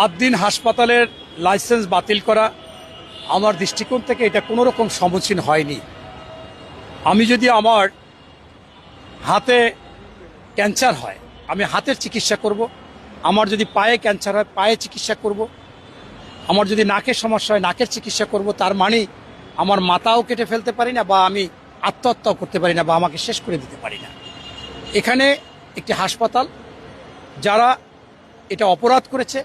আদ্দিন হাসপাতালের লাইসেন্স বাতিল করা আমার দৃষ্টিকোণ থেকে এটা কোনো রকম সম্মুখীন হয়নি। আমি যদি আমার হাতে ক্যান্সার হয় আমি হাতের চিকিৎসা করব, আমার যদি পায়ে ক্যান্সার হয় পায়ে চিকিৎসা করব, আমার যদি নাকের সমস্যা হয় নাকের চিকিৎসা করব। তার মানে আমার মাথাও কেটে ফেলতে পারি না বা আমি আত্মহত্যাও করতে পারি না বা আমাকে শেষ করে দিতে পারি না। এখানে একটি হাসপাতাল, যারা এটা অপরাধ করেছে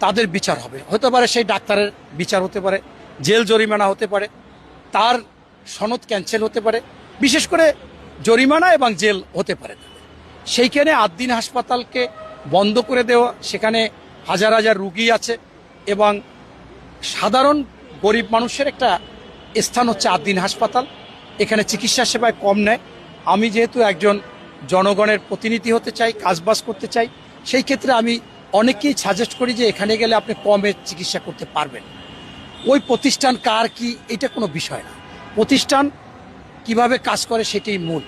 তাদের বিচার হবে। হতে পারে সেই ডাক্তারের বিচার হতে পারে, জেল জরিমানা হতে পারে, তার সনদ ক্যান্সেল হতে পারে, বিশেষ করে জরিমানা এবং জেল হতে পারে। সেইখানে আদ্দিন হাসপাতালকে বন্ধ করে দেওয়া, সেখানে হাজার হাজার রুগী আছে এবং সাধারণ গরিব মানুষের একটা স্থান হচ্ছে আদ্দিন হাসপাতাল। এখানে চিকিৎসা সেবায় কম নেয়। আমি যেহেতু একজন জনগণের প্রতিনিধি হতে চাই, কাজবাজ করতে চাই, সেই ক্ষেত্রে আমি অনেকেই সাজেস্ট করি যে এখানে গেলে আপনি কমে চিকিৎসা করতে পারবেন। ওই প্রতিষ্ঠান কার কি এটা কোনো বিষয় না, প্রতিষ্ঠান কিভাবে কাজ করে সেটাই মূল।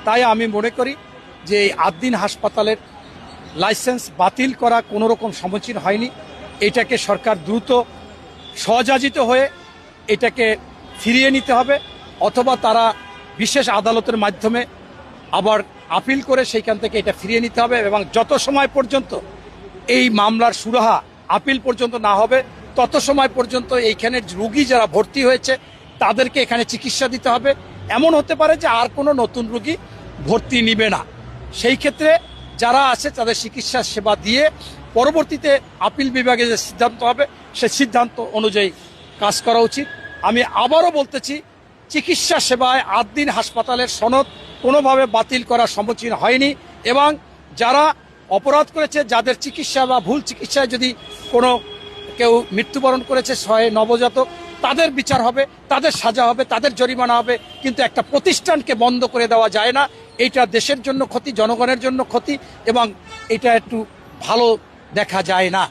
তাই আমি মনে করি যে এই আদ্দিন হাসপাতালের লাইসেন্স বাতিল করা কোনো রকম সম্মুখীন হয়নি। এটাকে সরকার দ্রুত সহযাজিত হয়ে এটাকে ফিরিয়ে নিতে হবে, অথবা তারা বিশেষ আদালতের মাধ্যমে আবার আপিল করে সেইখান থেকে এটা ফিরিয়ে নিতে হবে। এবং যত সময় পর্যন্ত এই মামলার সুরাহা আপিল পর্যন্ত না হবে তত সময় পর্যন্ত এইখানের রুগী যারা ভর্তি হয়েছে তাদেরকে এখানে চিকিৎসা দিতে হবে। এমন হতে পারে যে আর কোনো নতুন রুগী ভর্তি নিবে না। সেই ক্ষেত্রে যারা আছে তাদের চিকিৎসা সেবা দিয়ে পরবর্তীতে আপিল বিভাগে যে সিদ্ধান্ত হবে সেই সিদ্ধান্ত অনুযায়ী কাজ করা উচিত। আমি আবারও বলতেছি, চিকিৎসা সেবায় আদ্দিন হাসপাতালের সনদ কোনোভাবে বাতিল করার সম্মুখীন হয়নি এবং যারা অপরাধ করেছে, যাদের চিকিৎসা বা ভুল চিকিৎসায় যদি কোনো কেউ মৃত্যুবরণ করেছে, নবজাতক, তাদের বিচার হবে, তাদের সাজা হবে, তাদের জরিমানা হবে। কিন্তু একটা প্রতিষ্ঠানকে বন্ধ করে দেওয়া যায় না। এইটা দেশের জন্য ক্ষতি, জনগণের জন্য ক্ষতি এবং এটা একটু ভালো দেখা যায় না।